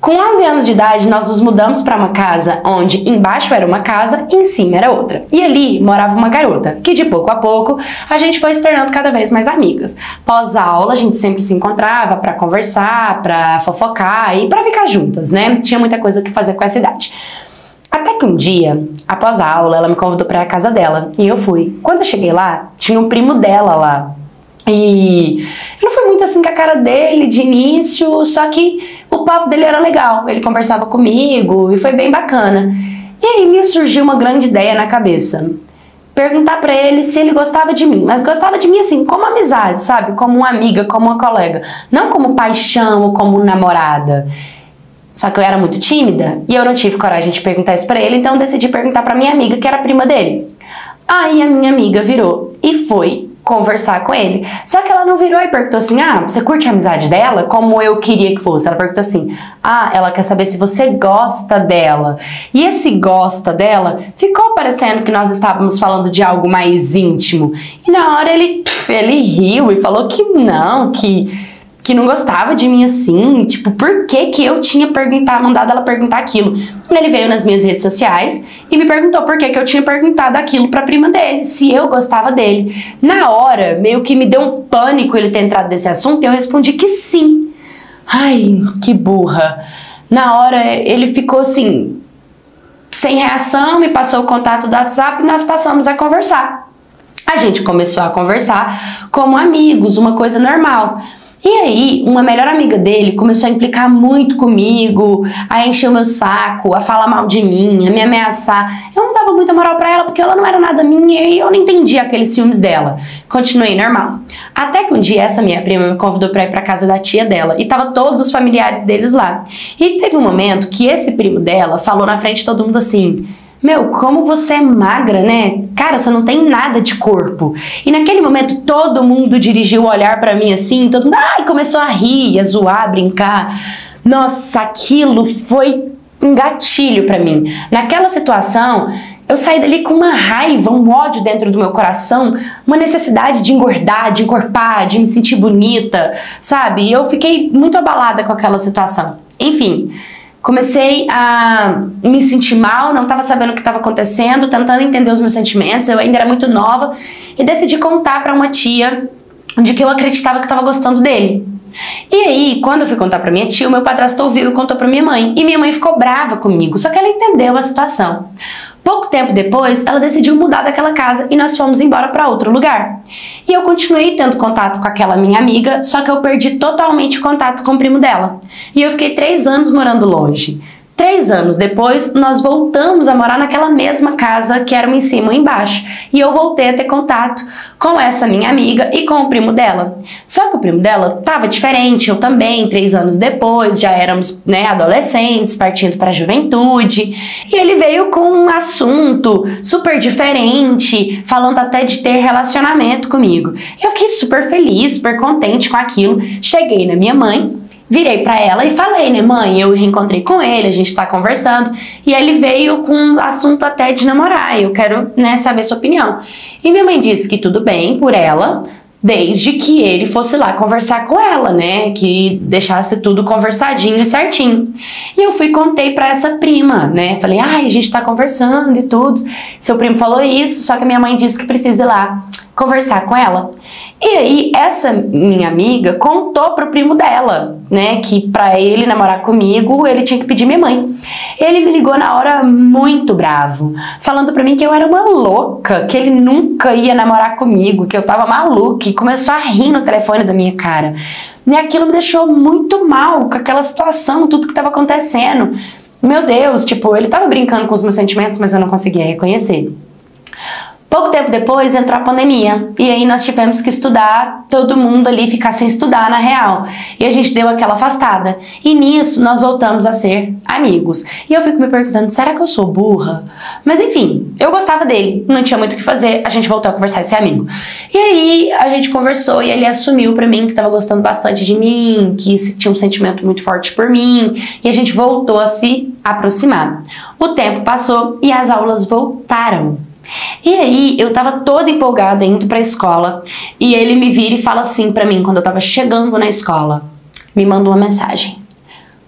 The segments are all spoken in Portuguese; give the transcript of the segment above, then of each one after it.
Com 11 anos de idade, nós nos mudamos para uma casa onde embaixo era uma casa e em cima era outra. E ali morava uma garota, que de pouco a pouco a gente foi se tornando cada vez mais amigas. Pós-aula, a gente sempre se encontrava para conversar, para fofocar e para ficar juntas, né? Tinha muita coisa que fazer com essa idade. Até que um dia, após a aula, ela me convidou para a casa dela e eu fui. Quando eu cheguei lá, tinha um primo dela lá. E eu não fui muito assim com a cara dele de início, só que o papo dele era legal, ele conversava comigo e foi bem bacana. E aí me surgiu uma grande ideia na cabeça, perguntar pra ele se ele gostava de mim, mas gostava de mim assim, como amizade, sabe? Como uma amiga, como uma colega, não como paixão ou como namorada. Só que eu era muito tímida e eu não tive coragem de perguntar isso pra ele, então eu decidi perguntar pra minha amiga, que era prima dele. Aí a minha amiga virou e foi conversar com ele. Só que ela não virou e perguntou assim, ah, você curte a amizade dela? Como eu queria que fosse. Ela perguntou assim, ah, ela quer saber se você gosta dela. E esse gosta dela ficou parecendo que nós estávamos falando de algo mais íntimo. E na hora ele riu e falou que não, que não gostava de mim assim, tipo, por que que eu tinha mandado ela perguntar aquilo? Ele veio nas minhas redes sociais e me perguntou por que que eu tinha perguntado aquilo pra prima dele, se eu gostava dele. Na hora, meio que me deu um pânico ele ter entrado nesse assunto e eu respondi que sim. Ai, que burra. Na hora, ele ficou assim, sem reação, me passou o contato do WhatsApp e nós passamos a conversar. A gente começou a conversar como amigos, uma coisa normal. E aí, uma melhor amiga dele começou a implicar muito comigo, a encher o meu saco, a falar mal de mim, a me ameaçar. Eu não dava muita moral pra ela porque ela não era nada minha e eu não entendia aqueles ciúmes dela. Continuei normal. Até que um dia essa minha prima me convidou pra ir pra casa da tia dela e tava todos os familiares deles lá. E teve um momento que esse primo dela falou na frente de todo mundo assim: meu, como você é magra, né? Cara, você não tem nada de corpo. E naquele momento todo mundo dirigiu o olhar pra mim assim, todo mundo começou a rir, a zoar, a brincar. Nossa, aquilo foi um gatilho pra mim. Naquela situação, eu saí dali com uma raiva, um ódio dentro do meu coração, uma necessidade de engordar, de encorpar, de me sentir bonita, sabe? E eu fiquei muito abalada com aquela situação. Enfim, comecei a me sentir mal, não estava sabendo o que estava acontecendo, tentando entender os meus sentimentos, eu ainda era muito nova, e decidi contar para uma tia de que eu acreditava que estava gostando dele. E aí, quando eu fui contar pra minha tia, o meu padrasto ouviu e contou pra minha mãe, e minha mãe ficou brava comigo, só que ela entendeu a situação. Pouco tempo depois, ela decidiu mudar daquela casa e nós fomos embora para outro lugar. E eu continuei tendo contato com aquela minha amiga, só que eu perdi totalmente o contato com o primo dela. E eu fiquei 3 anos morando longe. 3 anos depois, nós voltamos a morar naquela mesma casa que era uma em cima e embaixo. E eu voltei a ter contato com essa minha amiga e com o primo dela. Só que o primo dela tava diferente, eu também, 3 anos depois, já éramos, né, adolescentes, partindo para a juventude. E ele veio com um assunto super diferente, falando até de ter relacionamento comigo. Eu fiquei super feliz, super contente com aquilo. Cheguei na minha mãe, virei pra ela e falei, né, mãe, eu reencontrei com ele, a gente tá conversando, e ele veio com um assunto até de namorar, eu quero, né, saber sua opinião. E minha mãe disse que tudo bem por ela, desde que ele fosse lá conversar com ela, né, que deixasse tudo conversadinho e certinho. E eu fui e contei pra essa prima, né, falei, ai, a gente tá conversando e tudo, seu primo falou isso, só que a minha mãe disse que precisa ir lá conversar com ela. E aí, essa minha amiga contou pro primo dela, né, que pra ele namorar comigo, ele tinha que pedir minha mãe. Ele me ligou na hora muito bravo, falando pra mim que eu era uma louca, que ele nunca ia namorar comigo, que eu tava maluca, e começou a rir no telefone da minha cara. E aquilo me deixou muito mal com aquela situação, tudo que tava acontecendo. Meu Deus, tipo, ele tava brincando com os meus sentimentos, mas eu não conseguia reconhecer. Pouco tempo depois entrou a pandemia e aí nós tivemos que estudar, todo mundo ali ficar sem estudar na real. E a gente deu aquela afastada. E nisso nós voltamos a ser amigos. E eu fico me perguntando, será que eu sou burra? Mas enfim, eu gostava dele, não tinha muito o que fazer, a gente voltou a conversar e ser amigo. E aí a gente conversou e ele assumiu pra mim que tava gostando bastante de mim, que tinha um sentimento muito forte por mim. E a gente voltou a se aproximar. O tempo passou e as aulas voltaram. E aí, eu tava toda empolgada indo pra escola e ele me vira e fala assim pra mim, quando eu tava chegando na escola, me manda uma mensagem.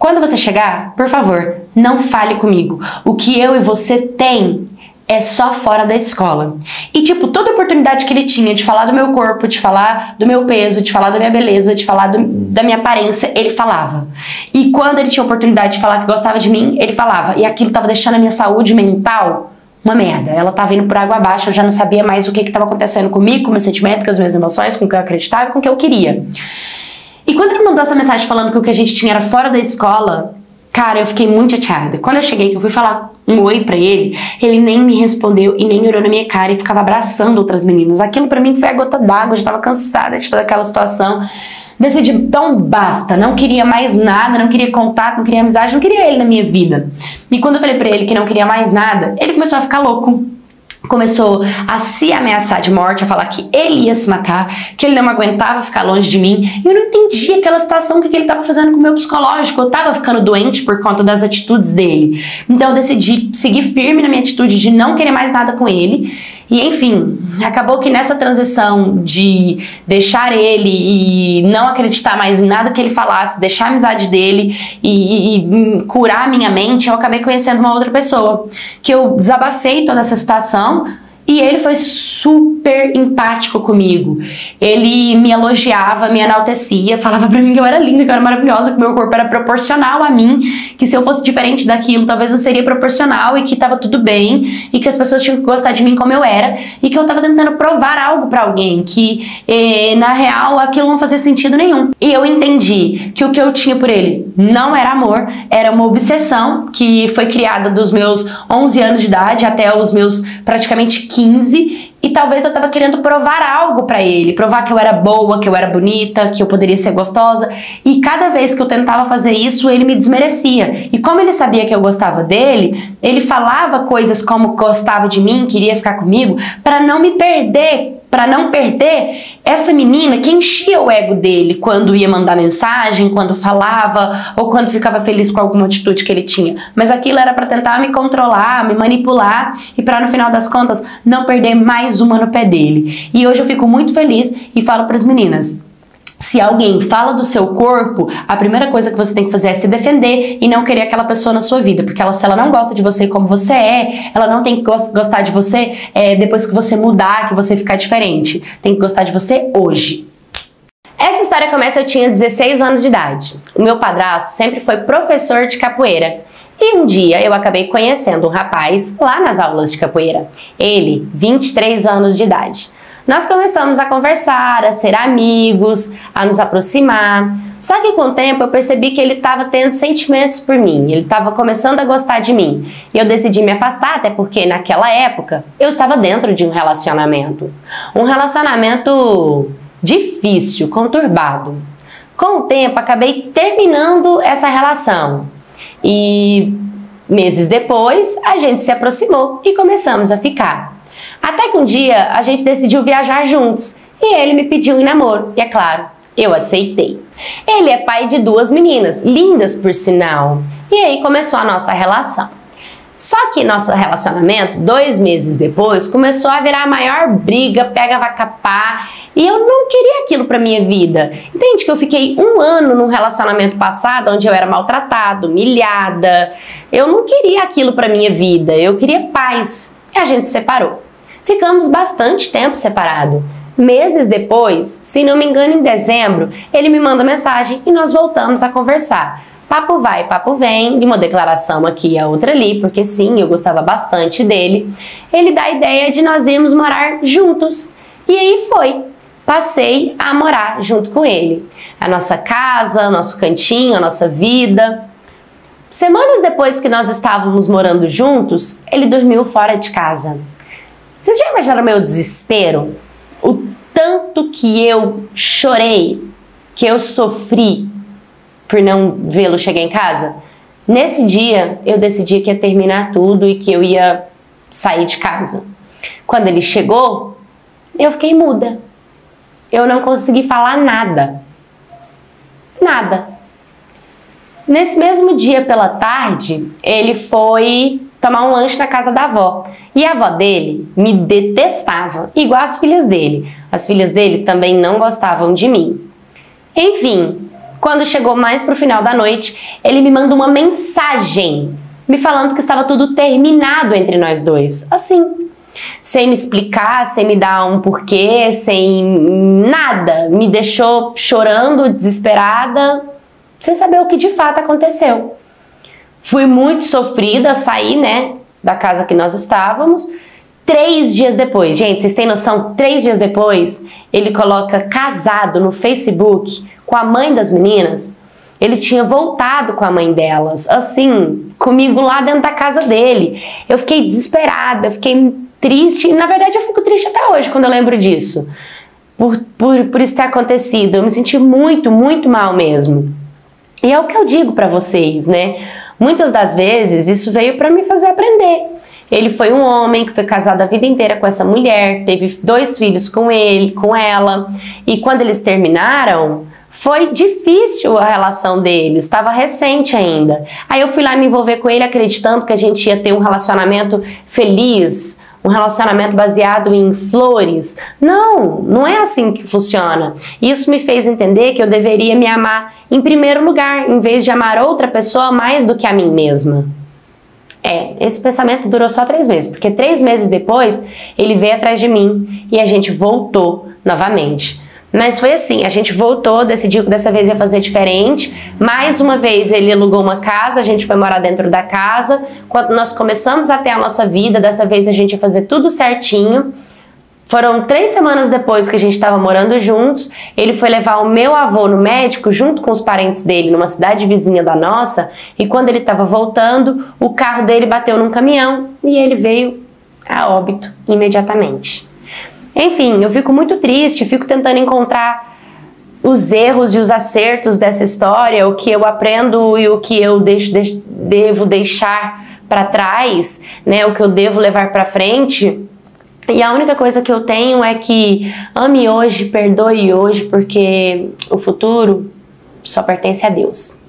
Quando você chegar, por favor, não fale comigo. O que eu e você tem é só fora da escola. E tipo, toda oportunidade que ele tinha de falar do meu corpo, de falar do meu peso, de falar da minha beleza, de falar da minha aparência, ele falava. E quando ele tinha oportunidade de falar que gostava de mim, ele falava. E aquilo tava deixando a minha saúde mental uma merda. Ela tava indo por água abaixo, eu já não sabia mais o que tava acontecendo comigo, com meus sentimentos, com as minhas emoções, com o que eu acreditava, com o que eu queria. E quando ele mandou essa mensagem falando que o que a gente tinha era fora da escola, cara, eu fiquei muito chateada. Quando eu cheguei, que eu fui falar um oi pra ele nem me respondeu e nem olhou na minha cara e ficava abraçando outras meninas. Aquilo pra mim foi a gota d'água, eu já tava cansada de toda aquela situação. Decidi, então basta, não queria mais nada, não queria contato, não queria amizade, não queria ele na minha vida. E quando eu falei pra ele que não queria mais nada, ele começou a ficar louco. Começou a se ameaçar de morte, a falar que ele ia se matar, que ele não aguentava ficar longe de mim. E eu não entendia aquela situação, o que ele estava fazendo com o meu psicológico. Eu estava ficando doente por conta das atitudes dele. Então eu decidi seguir firme na minha atitude de não querer mais nada com ele. E enfim, acabou que nessa transição de deixar ele e não acreditar mais em nada que ele falasse, deixar a amizade dele e curar a minha mente, eu acabei conhecendo uma outra pessoa. Que eu desabafei toda essa situação. E ele foi super empático comigo. Ele me elogiava, me enaltecia, falava pra mim que eu era linda, que eu era maravilhosa, que meu corpo era proporcional a mim, que se eu fosse diferente daquilo, talvez não seria proporcional e que tava tudo bem, e que as pessoas tinham que gostar de mim como eu era, e que eu tava tentando provar algo pra alguém, que na real aquilo não fazia sentido nenhum. E eu entendi que o que eu tinha por ele não era amor, era uma obsessão que foi criada dos meus 11 anos de idade até os meus praticamente 15, e talvez eu tava querendo provar algo pra ele, provar que eu era boa, que eu era bonita, que eu poderia ser gostosa, e cada vez que eu tentava fazer isso, ele me desmerecia. E como ele sabia que eu gostava dele, ele falava coisas como gostava de mim, queria ficar comigo, pra não me perder, pra não perder essa menina que enchia o ego dele quando ia mandar mensagem, quando falava ou quando ficava feliz com alguma atitude que ele tinha. Mas aquilo era pra tentar me controlar, me manipular e pra no final das contas não perder mais uma no pé dele. E hoje eu fico muito feliz e falo pras meninas: se alguém fala do seu corpo, a primeira coisa que você tem que fazer é se defender e não querer aquela pessoa na sua vida, porque se ela não gosta de você como você é, ela não tem que gostar de você depois que você mudar, que você ficar diferente. Tem que gostar de você hoje. Essa história começa, eu tinha 16 anos de idade. O meu padrasto sempre foi professor de capoeira. E um dia eu acabei conhecendo um rapaz lá nas aulas de capoeira. Ele, 23 anos de idade. Nós começamos a conversar, a ser amigos, a nos aproximar. Só que com o tempo eu percebi que ele estava tendo sentimentos por mim, ele estava começando a gostar de mim. E eu decidi me afastar, até porque naquela época eu estava dentro de um relacionamento. Um relacionamento difícil, conturbado. Com o tempo acabei terminando essa relação. E meses depois a gente se aproximou e começamos a ficar. Até que um dia a gente decidiu viajar juntos e ele me pediu em namoro. E é claro, eu aceitei. Ele é pai de 2 meninas, lindas por sinal. E aí começou a nossa relação. Só que nosso relacionamento, 2 meses depois, começou a virar a maior briga, pega vai capar. E eu não queria aquilo pra minha vida. Entende que eu fiquei 1 ano num relacionamento passado onde eu era maltratada, humilhada. Eu não queria aquilo pra minha vida, eu queria paz. E a gente se separou. Ficamos bastante tempo separados. Meses depois, se não me engano em dezembro, ele me manda mensagem e nós voltamos a conversar. Papo vai, papo vem, de uma declaração aqui e a outra ali, porque sim, eu gostava bastante dele. Ele dá a ideia de nós irmos morar juntos. E aí foi. Passei a morar junto com ele. A nossa casa, nosso cantinho, a nossa vida. Semanas depois que nós estávamos morando juntos, ele dormiu fora de casa. Vocês já imaginaram o meu desespero? O tanto que eu chorei, que eu sofri por não vê-lo chegar em casa? Nesse dia, eu decidi que ia terminar tudo e que eu ia sair de casa. Quando ele chegou, eu fiquei muda. Eu não consegui falar nada. Nada. Nesse mesmo dia, pela tarde, ele foi tomar um lanche na casa da avó. E a avó dele me detestava, igual as filhas dele. As filhas dele também não gostavam de mim. Enfim, Quando chegou mais pro final da noite, ele me manda uma mensagem me falando que estava tudo terminado entre nós dois. Assim, sem me explicar, sem me dar um porquê, sem nada. Me deixou chorando, desesperada, sem saber o que de fato aconteceu. Fui muito sofrida, saí, né, da casa que nós estávamos. 3 dias depois, gente, vocês têm noção? 3 dias depois, ele coloca casado no Facebook com a mãe das meninas. Ele tinha voltado com a mãe delas, assim, comigo lá dentro da casa dele. Eu fiquei desesperada, eu fiquei triste. E, na verdade, eu fico triste até hoje quando eu lembro disso. Por isso ter acontecido. Eu me senti muito, muito mal mesmo. E é o que eu digo pra vocês, né? Muitas das vezes, isso veio pra me fazer aprender. Ele foi um homem que foi casado a vida inteira com essa mulher, teve 2 filhos com ele, com ela. E quando eles terminaram, foi difícil a relação deles, estava recente ainda. Aí eu fui lá me envolver com ele acreditando que a gente ia ter um relacionamento feliz, um relacionamento baseado em flores. Não, não é assim que funciona. Isso me fez entender que eu deveria me amar em primeiro lugar, em vez de amar outra pessoa mais do que a mim mesma. Esse pensamento durou só 3 meses, porque 3 meses depois ele veio atrás de mim e a gente voltou novamente. Mas foi assim, a gente voltou, decidiu que dessa vez ia fazer diferente. Mais uma vez ele alugou uma casa, a gente foi morar dentro da casa. Quando nós começamos a ter a nossa vida, dessa vez a gente ia fazer tudo certinho. Foram 3 semanas depois que a gente estava morando juntos, ele foi levar o meu avô no médico junto com os parentes dele numa cidade vizinha da nossa, e quando ele estava voltando, o carro dele bateu num caminhão e ele veio a óbito imediatamente. Enfim, eu fico muito triste, fico tentando encontrar os erros e os acertos dessa história, o que eu aprendo e o que eu devo deixar para trás, né, o que eu devo levar para frente. E a única coisa que eu tenho é que ame hoje, perdoe hoje, porque o futuro só pertence a Deus.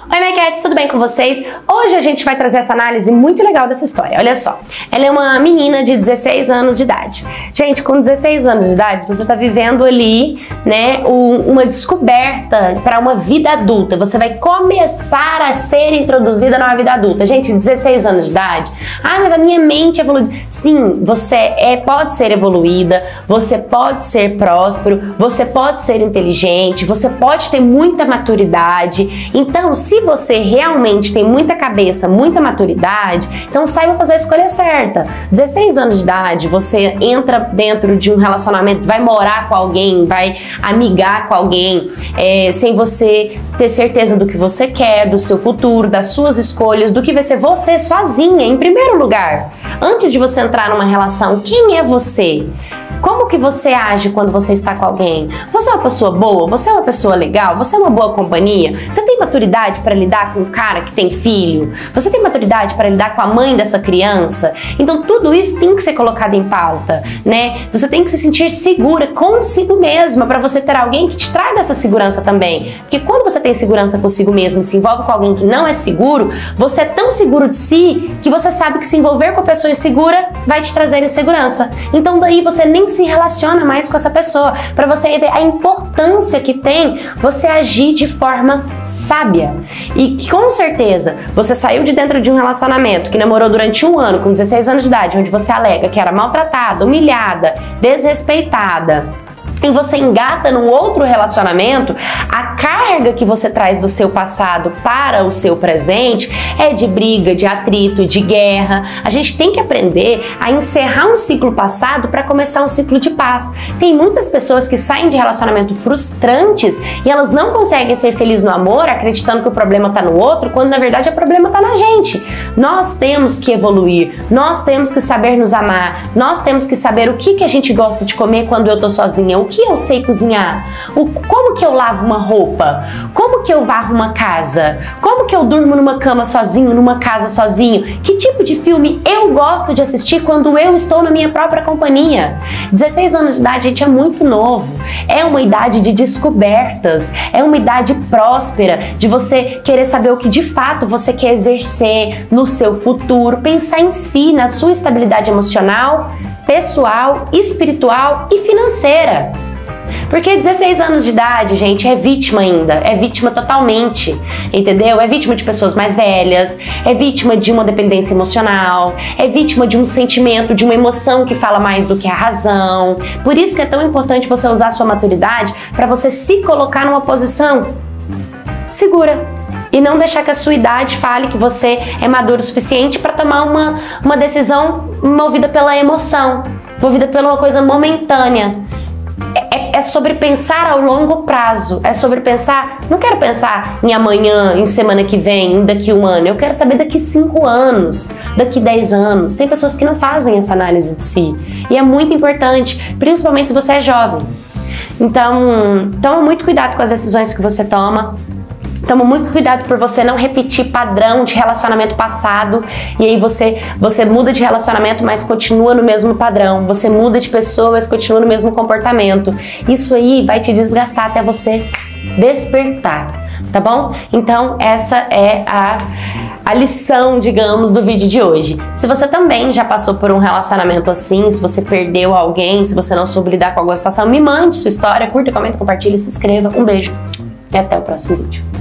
Oi, minha cats, tudo bem com vocês? Hoje a gente vai trazer essa análise muito legal dessa história. Olha só, ela é uma menina de 16 anos de idade. Gente, com 16 anos de idade, você tá vivendo ali, né, uma descoberta para uma vida adulta. Você vai começar a ser introduzida numa vida adulta. Gente, 16 anos de idade. Ah, mas a minha mente é evoluída. Sim, você pode ser evoluída, você pode ser próspero, você pode ser inteligente, você pode ter muita maturidade. Então, se você realmente tem muita cabeça, muita maturidade, então saiba fazer a escolha certa. 16 anos de idade, você entra dentro de um relacionamento, vai morar com alguém, vai amigar com alguém, sem você ter certeza do que você quer, do seu futuro, das suas escolhas, do que vai ser você sozinha, em primeiro lugar. Antes de você entrar numa relação, quem é você? Como que você age quando você está com alguém? Você é uma pessoa boa? Você é uma pessoa legal? Você é uma boa companhia? Você tem maturidade para lidar com um cara que tem filho? Você tem maturidade para lidar com a mãe dessa criança? Então tudo isso tem que ser colocado em pauta, né? Você tem que se sentir segura consigo mesma para você ter alguém que te traga essa segurança também. Porque quando você tem segurança consigo mesma e se envolve com alguém que não é seguro, você é tão seguro de si que você sabe que se envolver com a pessoa insegura vai te trazer insegurança. Então daí você nem se relaciona mais com essa pessoa, para você ver a importância que tem você agir de forma sábia. E com certeza, você saiu de dentro de um relacionamento que namorou durante 1 ano, com 16 anos de idade, onde você alega que era maltratada, humilhada, desrespeitada, e você engata num outro relacionamento, a carga que você traz do seu passado para o seu presente é de briga, de atrito, de guerra. A gente tem que aprender a encerrar um ciclo passado para começar um ciclo de paz. Tem muitas pessoas que saem de relacionamentos frustrantes e elas não conseguem ser felizes no amor, acreditando que o problema está no outro, quando na verdade o problema está na gente. Nós temos que evoluir, nós temos que saber nos amar, nós temos que saber o que a gente gosta de comer quando eu tô sozinha, o que eu sei cozinhar, como que eu lavo uma roupa, como que eu varro uma casa, como que eu durmo numa cama sozinho, numa casa sozinho, que tipo de filme eu gosto de assistir quando eu estou na minha própria companhia. 16 anos de idade, gente, é muito novo, é uma idade de descobertas, é uma idade próspera, de você querer saber o que de fato você quer exercer no seu futuro, pensar em si, na sua estabilidade emocional, pessoal, espiritual e financeira. Porque 16 anos de idade, gente, é vítima ainda, é vítima totalmente, entendeu? É vítima de pessoas mais velhas, é vítima de uma dependência emocional, é vítima de um sentimento, de uma emoção que fala mais do que a razão. Por isso que é tão importante você usar a sua maturidade para você se colocar numa posição segura e não deixar que a sua idade fale que você é maduro o suficiente para tomar uma decisão movida pela emoção, movida por uma coisa momentânea. É sobre pensar ao longo prazo, é sobre pensar, não quero pensar em amanhã, em semana que vem, daqui um ano, eu quero saber daqui 5 anos, daqui 10 anos. Tem pessoas que não fazem essa análise de si e é muito importante, principalmente se você é jovem. Então, toma muito cuidado com as decisões que você toma. Toma muito cuidado por você não repetir padrão de relacionamento passado e aí você muda de relacionamento, mas continua no mesmo padrão. Você muda de pessoa, mas continua no mesmo comportamento. Isso aí vai te desgastar até você despertar, tá bom? Então essa é a lição, digamos, do vídeo de hoje. Se você também já passou por um relacionamento assim, se você perdeu alguém, se você não soube lidar com alguma situação, me mande sua história, curta, comenta, compartilha, se inscreva. Um beijo e até o próximo vídeo.